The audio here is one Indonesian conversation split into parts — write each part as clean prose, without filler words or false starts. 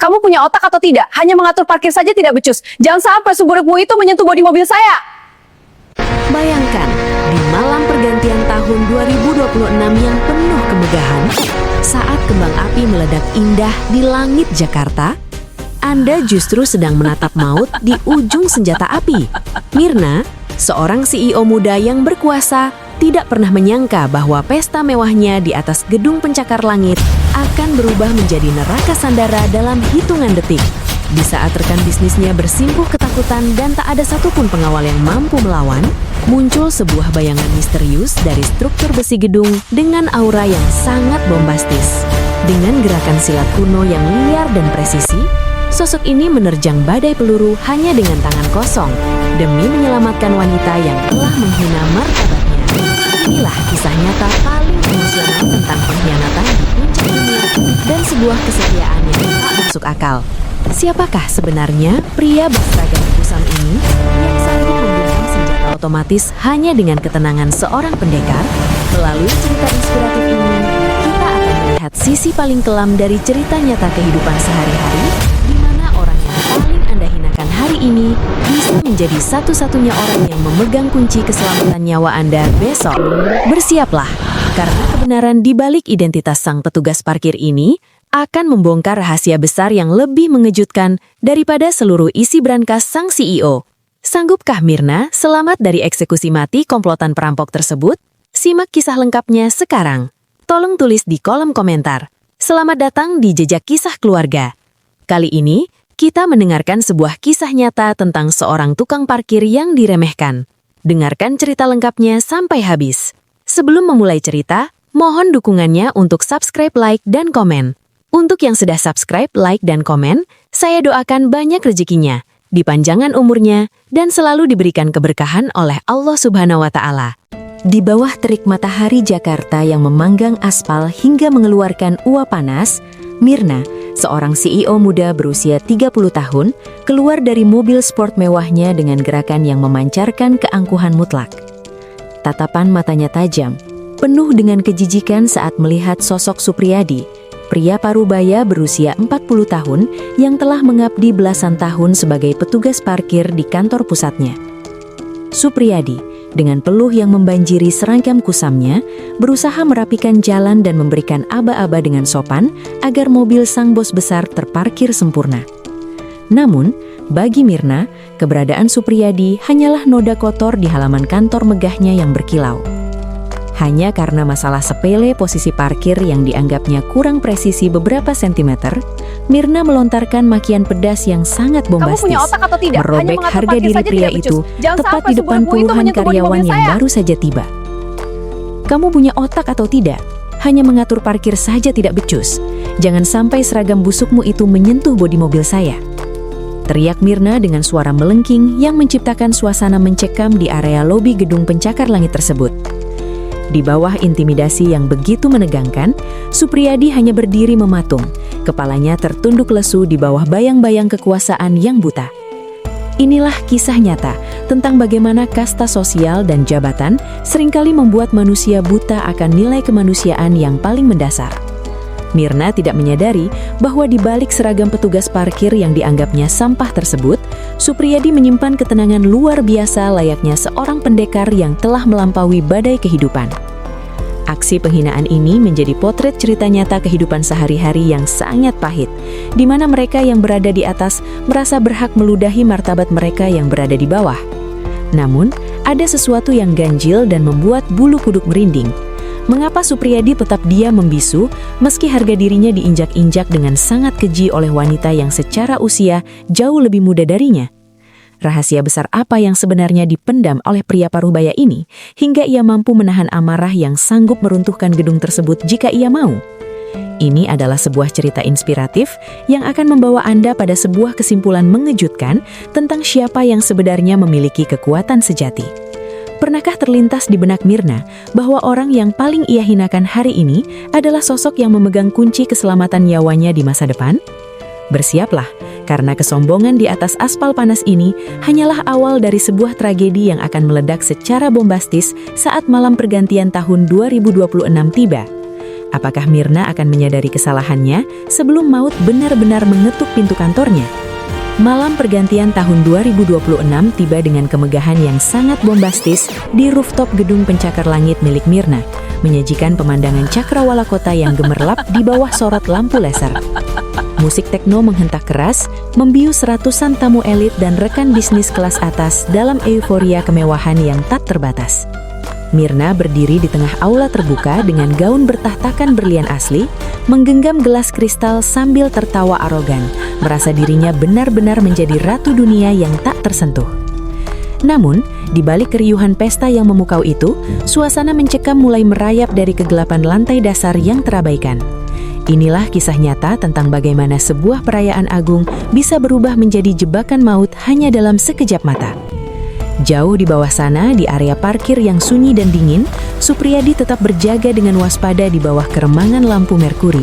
Kamu punya otak atau tidak? Hanya mengatur parkir saja tidak becus. Jangan sampai sumburmu itu menyentuh bodi mobil saya. Bayangkan, di malam pergantian tahun 2026 yang penuh kemegahan, saat kembang api meledak indah di langit Jakarta, Anda justru sedang menatap maut di ujung senjata api. Mirna, seorang CEO muda yang berkuasa, tidak pernah menyangka bahwa pesta mewahnya di atas gedung pencakar langit akan berubah menjadi neraka sandara dalam hitungan detik. Di saat rekan bisnisnya bersimpuh ketakutan dan tak ada satupun pengawal yang mampu melawan, muncul sebuah bayangan misterius dari struktur besi gedung dengan aura yang sangat bombastis. Dengan gerakan silat kuno yang liar dan presisi, sosok ini menerjang badai peluru hanya dengan tangan kosong demi menyelamatkan wanita yang telah menghina martabatnya. Inilah kisah nyata paling emosional tentang pengkhianatan di puncak dunia dan sebuah kesetiaan yang tak masuk akal. Siapakah sebenarnya pria berseragam kusam ini yang sanggup membungkam senjata otomatis hanya dengan ketenangan seorang pendekar? Melalui cerita inspiratif ini, kita akan melihat sisi paling kelam dari cerita nyata kehidupan sehari-hari, di mana orang yang paling Anda hinakan hari ini bisa menjadi satu-satunya orang yang memegang kunci keselamatan nyawa Anda besok. Bersiaplah, karena kebenaran di balik identitas sang petugas parkir ini akan membongkar rahasia besar yang lebih mengejutkan daripada seluruh isi brankas sang CEO. Sanggupkah Mirna selamat dari eksekusi mati komplotan perampok tersebut? Simak kisah lengkapnya sekarang. Tolong tulis di kolom komentar. Selamat datang di Jejak Kisah Keluarga. Kali ini, kita mendengarkan sebuah kisah nyata tentang seorang tukang parkir yang diremehkan. Dengarkan cerita lengkapnya sampai habis. Sebelum memulai cerita, mohon dukungannya untuk subscribe, like, dan komen. Untuk yang sudah subscribe, like, dan komen, saya doakan banyak rezekinya, dipanjangkan umurnya, dan selalu diberikan keberkahan oleh Allah Subhanahu wa Ta'ala. Di bawah terik matahari Jakarta yang memanggang aspal hingga mengeluarkan uap panas, Mirna, seorang CEO muda berusia 30 tahun, keluar dari mobil sport mewahnya dengan gerakan yang memancarkan keangkuhan mutlak. Tatapan matanya tajam, penuh dengan kejijikan saat melihat sosok Supriyadi, pria parubaya berusia 40 tahun yang telah mengabdi belasan tahun sebagai petugas parkir di kantor pusatnya. Supriyadi, dengan peluh yang membanjiri seragam kusamnya, berusaha merapikan jalan dan memberikan aba-aba dengan sopan agar mobil sang bos besar terparkir sempurna. Namun, bagi Mirna, keberadaan Supriyadi hanyalah noda kotor di halaman kantor megahnya yang berkilau. Hanya karena masalah sepele posisi parkir yang dianggapnya kurang presisi beberapa sentimeter, Mirna melontarkan makian pedas yang sangat bombastis, merobek harga diri pria itu tepat di depan puluhan karyawan yang baru saja tiba. Kamu punya otak atau tidak? Hanya mengatur parkir saja tidak becus. Jangan sampai seragam busukmu itu menyentuh bodi mobil saya. Teriak Mirna dengan suara melengking yang menciptakan suasana mencekam di area lobi gedung pencakar langit tersebut. Di bawah intimidasi yang begitu menegangkan, Supriyadi hanya berdiri mematung, kepalanya tertunduk lesu di bawah bayang-bayang kekuasaan yang buta. Inilah kisah nyata tentang bagaimana kasta sosial dan jabatan seringkali membuat manusia buta akan nilai kemanusiaan yang paling mendasar. Mirna tidak menyadari bahwa di balik seragam petugas parkir yang dianggapnya sampah tersebut, Supriyadi menyimpan ketenangan luar biasa layaknya seorang pendekar yang telah melampaui badai kehidupan. Aksi penghinaan ini menjadi potret cerita nyata kehidupan sehari-hari yang sangat pahit, di mana mereka yang berada di atas merasa berhak meludahi martabat mereka yang berada di bawah. Namun, ada sesuatu yang ganjil dan membuat bulu kuduk merinding. Mengapa Supriyadi tetap diam membisu meski harga dirinya diinjak-injak dengan sangat keji oleh wanita yang secara usia jauh lebih muda darinya? Rahasia besar apa yang sebenarnya dipendam oleh pria parubaya ini hingga ia mampu menahan amarah yang sanggup meruntuhkan gedung tersebut jika ia mau? Ini adalah sebuah cerita inspiratif yang akan membawa Anda pada sebuah kesimpulan mengejutkan tentang siapa yang sebenarnya memiliki kekuatan sejati. Pernahkah terlintas di benak Mirna bahwa orang yang paling ia hinakan hari ini adalah sosok yang memegang kunci keselamatan nyawanya di masa depan? Bersiaplah, karena kesombongan di atas aspal panas ini hanyalah awal dari sebuah tragedi yang akan meledak secara bombastis saat malam pergantian tahun 2026 tiba. Apakah Mirna akan menyadari kesalahannya sebelum maut benar-benar mengetuk pintu kantornya? Malam pergantian tahun 2026 tiba dengan kemegahan yang sangat bombastis di rooftop gedung pencakar langit milik Mirna, menyajikan pemandangan cakrawala kota yang gemerlap di bawah sorot lampu laser. Musik tekno menghentak keras, membius ratusan tamu elit dan rekan bisnis kelas atas dalam euforia kemewahan yang tak terbatas. Mirna berdiri di tengah aula terbuka dengan gaun bertahtakan berlian asli, menggenggam gelas kristal sambil tertawa arogan, merasa dirinya benar-benar menjadi ratu dunia yang tak tersentuh. Namun, di balik keriuhan pesta yang memukau itu, suasana mencekam mulai merayap dari kegelapan lantai dasar yang terabaikan. Inilah kisah nyata tentang bagaimana sebuah perayaan agung bisa berubah menjadi jebakan maut hanya dalam sekejap mata. Jauh di bawah sana, di area parkir yang sunyi dan dingin, Supriyadi tetap berjaga dengan waspada di bawah keremangan lampu merkuri.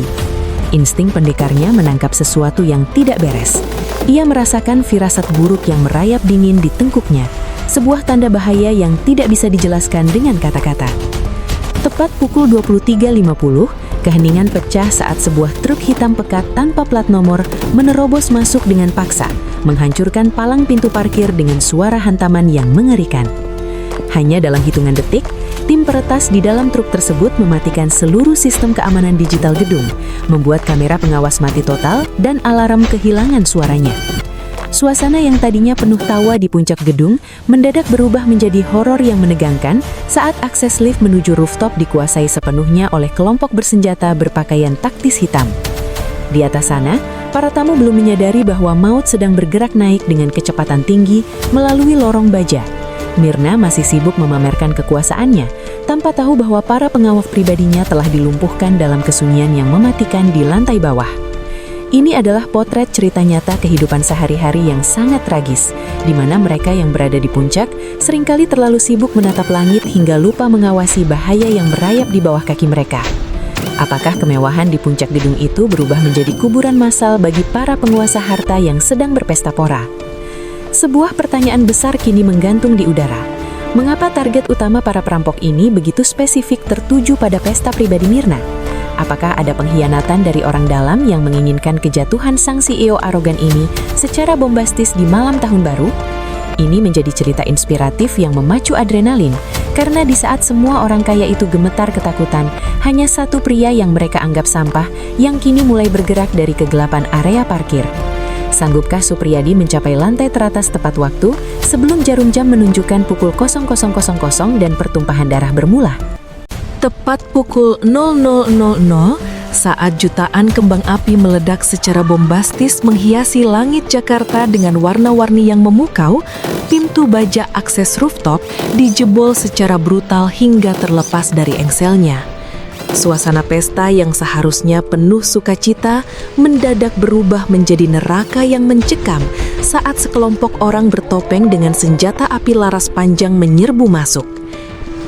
Insting pendekarnya menangkap sesuatu yang tidak beres. Ia merasakan firasat buruk yang merayap dingin di tengkuknya, sebuah tanda bahaya yang tidak bisa dijelaskan dengan kata-kata. Tepat pukul 23.50, keheningan pecah saat sebuah truk hitam pekat tanpa plat nomor menerobos masuk dengan paksa, menghancurkan palang pintu parkir dengan suara hantaman yang mengerikan. Hanya dalam hitungan detik, tim peretas di dalam truk tersebut mematikan seluruh sistem keamanan digital gedung, membuat kamera pengawas mati total dan alarm kehilangan suaranya. Suasana yang tadinya penuh tawa di puncak gedung mendadak berubah menjadi horor yang menegangkan saat akses lift menuju rooftop dikuasai sepenuhnya oleh kelompok bersenjata berpakaian taktis hitam. Di atas sana, para tamu belum menyadari bahwa maut sedang bergerak naik dengan kecepatan tinggi melalui lorong baja. Mirna masih sibuk memamerkan kekuasaannya, tanpa tahu bahwa para pengawal pribadinya telah dilumpuhkan dalam kesunyian yang mematikan di lantai bawah. Ini adalah potret cerita nyata kehidupan sehari-hari yang sangat tragis, di mana mereka yang berada di puncak seringkali terlalu sibuk menatap langit hingga lupa mengawasi bahaya yang merayap di bawah kaki mereka. Apakah kemewahan di puncak gedung itu berubah menjadi kuburan massal bagi para penguasa harta yang sedang berpesta pora? Sebuah pertanyaan besar kini menggantung di udara. Mengapa target utama para perampok ini begitu spesifik tertuju pada pesta pribadi Mirna? Apakah ada pengkhianatan dari orang dalam yang menginginkan kejatuhan sang CEO arogan ini secara bombastis di malam tahun baru? Ini menjadi cerita inspiratif yang memacu adrenalin, karena di saat semua orang kaya itu gemetar ketakutan, hanya satu pria yang mereka anggap sampah yang kini mulai bergerak dari kegelapan area parkir. Sanggupkah Supriyadi mencapai lantai teratas tepat waktu sebelum jarum jam menunjukkan pukul 00.00 dan pertumpahan darah bermula? Tepat pukul 00.00 saat jutaan kembang api meledak secara bombastis menghiasi langit Jakarta dengan warna-warni yang memukau, pintu baja akses rooftop dijebol secara brutal hingga terlepas dari engselnya. Suasana pesta yang seharusnya penuh sukacita mendadak berubah menjadi neraka yang mencekam saat sekelompok orang bertopeng dengan senjata api laras panjang menyerbu masuk.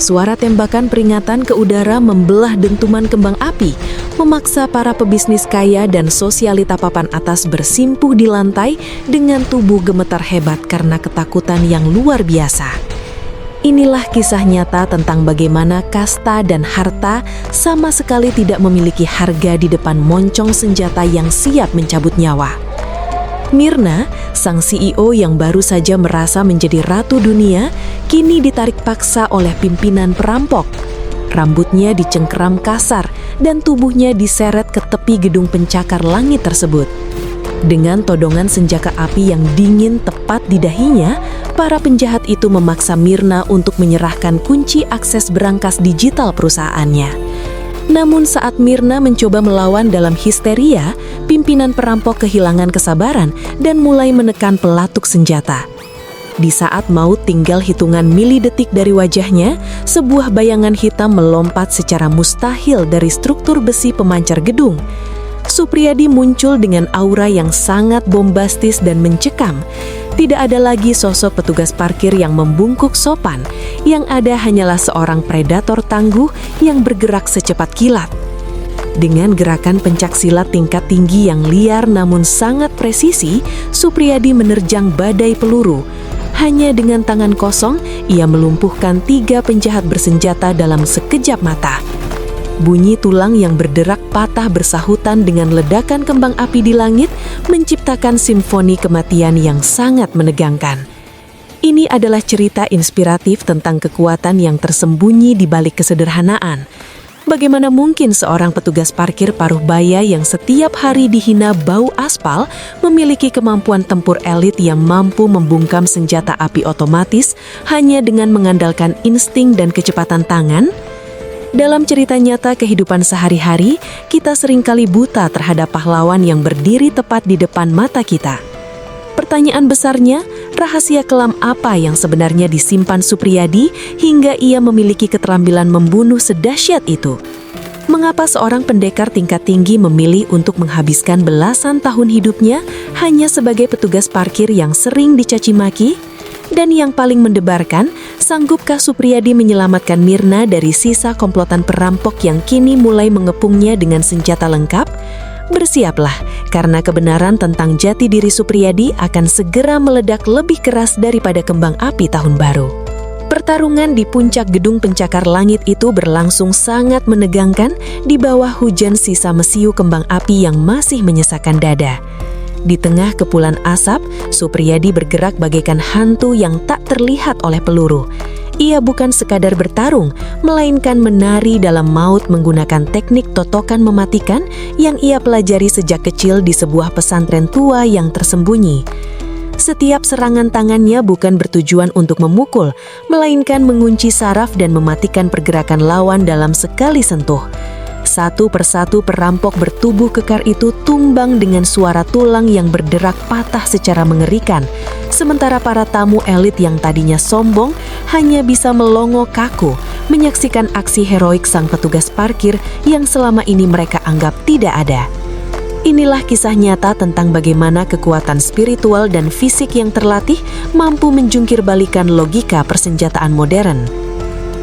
Suara tembakan peringatan ke udara membelah dentuman kembang api, memaksa para pebisnis kaya dan sosialita papan atas bersimpuh di lantai dengan tubuh gemetar hebat karena ketakutan yang luar biasa. Inilah kisah nyata tentang bagaimana kasta dan harta sama sekali tidak memiliki harga di depan moncong senjata yang siap mencabut nyawa. Mirna, sang CEO yang baru saja merasa menjadi ratu dunia, kini ditarik paksa oleh pimpinan perampok. Rambutnya dicengkeram kasar dan tubuhnya diseret ke tepi gedung pencakar langit tersebut. Dengan todongan senjata api yang dingin tepat di dahinya, para penjahat itu memaksa Mirna untuk menyerahkan kunci akses berangkas digital perusahaannya. Namun saat Mirna mencoba melawan dalam histeria, pimpinan perampok kehilangan kesabaran dan mulai menekan pelatuk senjata. Di saat maut tinggal hitungan milidetik dari wajahnya, sebuah bayangan hitam melompat secara mustahil dari struktur besi pemancar gedung. Supriyadi muncul dengan aura yang sangat bombastis dan mencekam. Tidak ada lagi sosok petugas parkir yang membungkuk sopan, yang ada hanyalah seorang predator tangguh yang bergerak secepat kilat. Dengan gerakan pencaksilat tingkat tinggi yang liar namun sangat presisi, Supriyadi menerjang badai peluru. Hanya dengan tangan kosong, ia melumpuhkan 3 penjahat bersenjata dalam sekejap mata. bunyi tulang yang berderak patah bersahutan dengan ledakan kembang api di langit menciptakan simfoni kematian yang sangat menegangkan. Ini adalah cerita inspiratif tentang kekuatan yang tersembunyi di balik kesederhanaan. Bagaimana mungkin seorang petugas parkir paruh baya yang setiap hari dihina bau aspal memiliki kemampuan tempur elit yang mampu membungkam senjata api otomatis hanya dengan mengandalkan insting dan kecepatan tangan? Dalam cerita nyata kehidupan sehari-hari, kita seringkali buta terhadap pahlawan yang berdiri tepat di depan mata kita. Pertanyaan besarnya, rahasia kelam apa yang sebenarnya disimpan Supriyadi hingga ia memiliki keterampilan membunuh sedahsyat itu? Mengapa seorang pendekar tingkat tinggi memilih untuk menghabiskan belasan tahun hidupnya hanya sebagai petugas parkir yang sering dicaci maki? Dan yang paling mendebarkan, sanggupkah Supriyadi menyelamatkan Mirna dari sisa komplotan perampok yang kini mulai mengepungnya dengan senjata lengkap? Bersiaplah, karena kebenaran tentang jati diri Supriyadi akan segera meledak lebih keras daripada kembang api tahun baru. Pertarungan di puncak gedung pencakar langit itu berlangsung sangat menegangkan di bawah hujan sisa mesiu kembang api yang masih menyesakan dada. Di tengah kepulan asap, Supriyadi bergerak bagaikan hantu yang tak terlihat oleh peluru. Ia bukan sekadar bertarung, melainkan menari dalam maut menggunakan teknik totokan mematikan yang ia pelajari sejak kecil di sebuah pesantren tua yang tersembunyi. Setiap serangan tangannya bukan bertujuan untuk memukul, melainkan mengunci saraf dan mematikan pergerakan lawan dalam sekali sentuh. Satu persatu perampok bertubuh kekar itu tumbang dengan suara tulang yang berderak patah secara mengerikan, sementara para tamu elit yang tadinya sombong hanya bisa melongo kaku menyaksikan aksi heroik sang petugas parkir yang selama ini mereka anggap tidak ada. Inilah kisah nyata tentang bagaimana kekuatan spiritual dan fisik yang terlatih mampu menjungkir balikan logika persenjataan modern.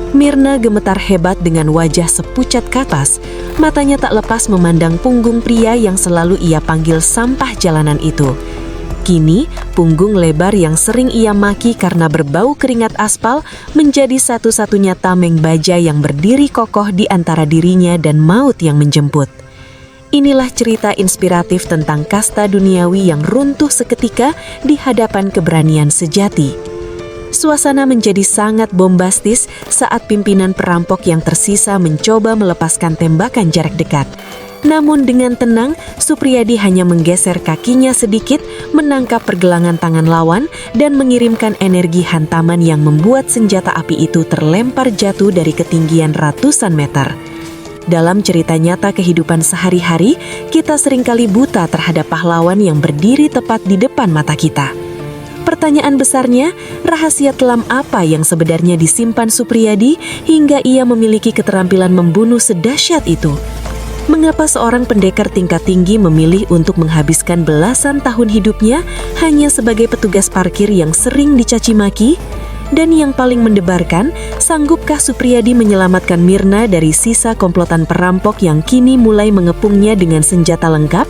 Mirna gemetar hebat dengan wajah sepucat kapas, matanya tak lepas memandang punggung pria yang selalu ia panggil sampah jalanan itu. Kini, punggung lebar yang sering ia maki karena berbau keringat aspal menjadi satu-satunya tameng baja yang berdiri kokoh di antara dirinya dan maut yang menjemput. Inilah cerita inspiratif tentang kasta duniawi yang runtuh seketika di hadapan keberanian sejati. Suasana menjadi sangat bombastis saat pimpinan perampok yang tersisa mencoba melepaskan tembakan jarak dekat. Namun dengan tenang, Supriyadi hanya menggeser kakinya sedikit, menangkap pergelangan tangan lawan, dan mengirimkan energi hantaman yang membuat senjata api itu terlempar jatuh dari ketinggian ratusan meter. Dalam cerita nyata kehidupan sehari-hari, kita seringkali buta terhadap pahlawan yang berdiri tepat di depan mata kita. Pertanyaan besarnya, rahasia kelam apa yang sebenarnya disimpan Supriyadi hingga ia memiliki keterampilan membunuh sedahsyat itu? Mengapa seorang pendekar tingkat tinggi memilih untuk menghabiskan belasan tahun hidupnya hanya sebagai petugas parkir yang sering dicaci maki? Dan yang paling mendebarkan, sanggupkah Supriyadi menyelamatkan Mirna dari sisa komplotan perampok yang kini mulai mengepungnya dengan senjata lengkap?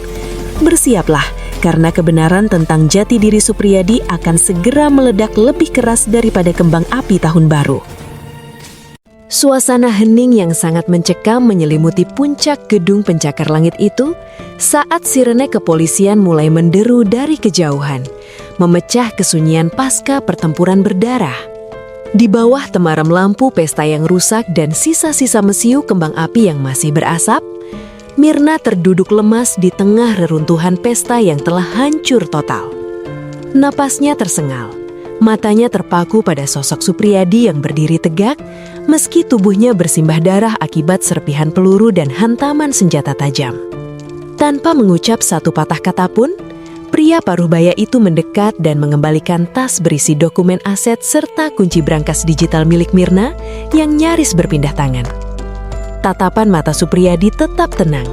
Bersiaplah, karena kebenaran tentang jati diri Supriyadi akan segera meledak lebih keras daripada kembang api tahun baru. Suasana hening yang sangat mencekam menyelimuti puncak gedung pencakar langit itu saat sirene kepolisian mulai menderu dari kejauhan, memecah kesunyian pasca pertempuran berdarah. Di bawah temaram lampu pesta yang rusak dan sisa-sisa mesiu kembang api yang masih berasap, Mirna terduduk lemas di tengah reruntuhan pesta yang telah hancur total. Napasnya tersengal, matanya terpaku pada sosok Supriyadi yang berdiri tegak, meski tubuhnya bersimbah darah akibat serpihan peluru dan hantaman senjata tajam. Tanpa mengucap satu patah kata pun, pria paruhbaya itu mendekat dan mengembalikan tas berisi dokumen aset serta kunci brankas digital milik Mirna yang nyaris berpindah tangan. Tatapan mata Supriyadi tetap tenang,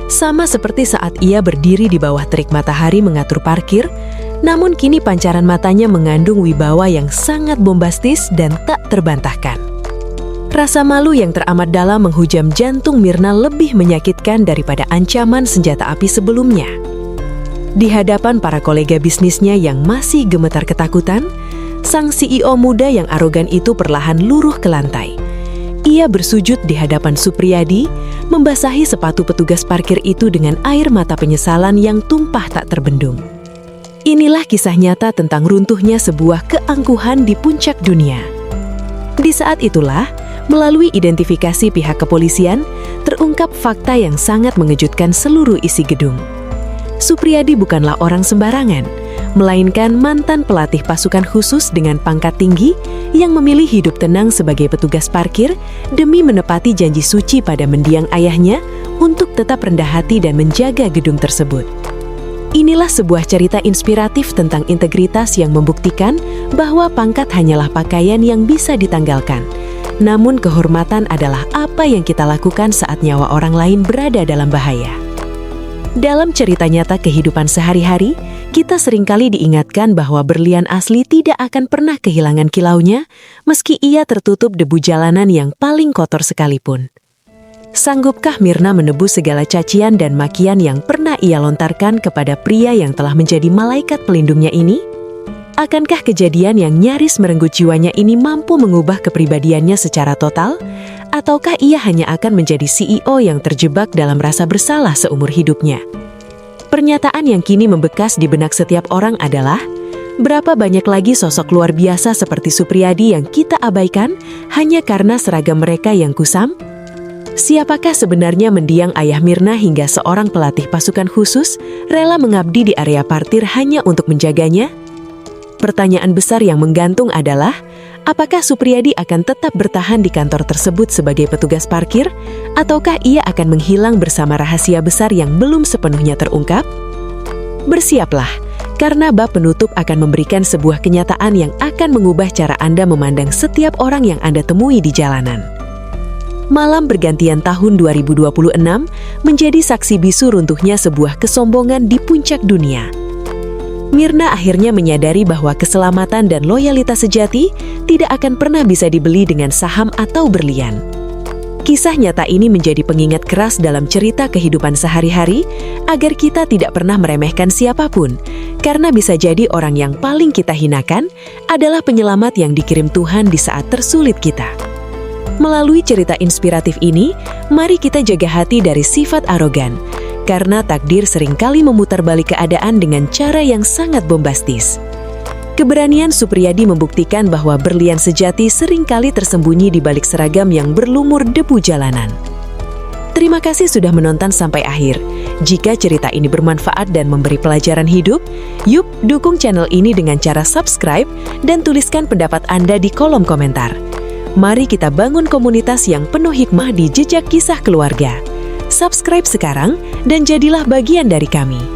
sama seperti saat ia berdiri di bawah terik matahari mengatur parkir, namun kini pancaran matanya mengandung wibawa yang sangat bombastis dan tak terbantahkan. Rasa malu yang teramat dalam menghujam jantung Mirna lebih menyakitkan daripada ancaman senjata api sebelumnya. Di hadapan para kolega bisnisnya yang masih gemetar ketakutan, sang CEO muda yang arogan itu perlahan luruh ke lantai. Ia bersujud di hadapan Supriyadi, membasahi sepatu petugas parkir itu dengan air mata penyesalan yang tumpah tak terbendung. Inilah kisah nyata tentang runtuhnya sebuah keangkuhan di puncak dunia. Di saat itulah, melalui identifikasi pihak kepolisian, terungkap fakta yang sangat mengejutkan seluruh isi gedung. Supriyadi bukanlah orang sembarangan, melainkan mantan pelatih pasukan khusus dengan pangkat tinggi yang memilih hidup tenang sebagai petugas parkir demi menepati janji suci pada mendiang ayahnya untuk tetap rendah hati dan menjaga gedung tersebut. Inilah sebuah cerita inspiratif tentang integritas yang membuktikan bahwa pangkat hanyalah pakaian yang bisa ditanggalkan. Namun kehormatan adalah apa yang kita lakukan saat nyawa orang lain berada dalam bahaya. Dalam cerita nyata kehidupan sehari-hari, kita seringkali diingatkan bahwa berlian asli tidak akan pernah kehilangan kilaunya, meski ia tertutup debu jalanan yang paling kotor sekalipun. Sanggupkah Mirna menebus segala cacian dan makian yang pernah ia lontarkan kepada pria yang telah menjadi malaikat pelindungnya ini? Akankah kejadian yang nyaris merenggut jiwanya ini mampu mengubah kepribadiannya secara total? Ataukah ia hanya akan menjadi CEO yang terjebak dalam rasa bersalah seumur hidupnya? Pernyataan yang kini membekas di benak setiap orang adalah, berapa banyak lagi sosok luar biasa seperti Supriyadi yang kita abaikan hanya karena seragam mereka yang kusam? Siapakah sebenarnya mendiang ayah Mirna hingga seorang pelatih pasukan khusus rela mengabdi di area parkir hanya untuk menjaganya? Pertanyaan besar yang menggantung adalah, apakah Supriyadi akan tetap bertahan di kantor tersebut sebagai petugas parkir, ataukah ia akan menghilang bersama rahasia besar yang belum sepenuhnya terungkap? Bersiaplah, karena bab penutup akan memberikan sebuah kenyataan yang akan mengubah cara Anda memandang setiap orang yang Anda temui di jalanan. Malam pergantian tahun 2026 menjadi saksi bisu runtuhnya sebuah kesombongan di puncak dunia. Mirna akhirnya menyadari bahwa keselamatan dan loyalitas sejati tidak akan pernah bisa dibeli dengan saham atau berlian. Kisah nyata ini menjadi pengingat keras dalam cerita kehidupan sehari-hari agar kita tidak pernah meremehkan siapapun, karena bisa jadi orang yang paling kita hinakan adalah penyelamat yang dikirim Tuhan di saat tersulit kita. Melalui cerita inspiratif ini, mari kita jaga hati dari sifat arogan, karena takdir seringkali memutarbalik keadaan dengan cara yang sangat bombastis. Keberanian Supriyadi membuktikan bahwa berlian sejati seringkali tersembunyi di balik seragam yang berlumur debu jalanan. Terima kasih sudah menonton sampai akhir. Jika cerita ini bermanfaat dan memberi pelajaran hidup, yuk dukung channel ini dengan cara subscribe dan tuliskan pendapat Anda di kolom komentar. Mari kita bangun komunitas yang penuh hikmah di jejak kisah keluarga. Subscribe sekarang dan jadilah bagian dari kami.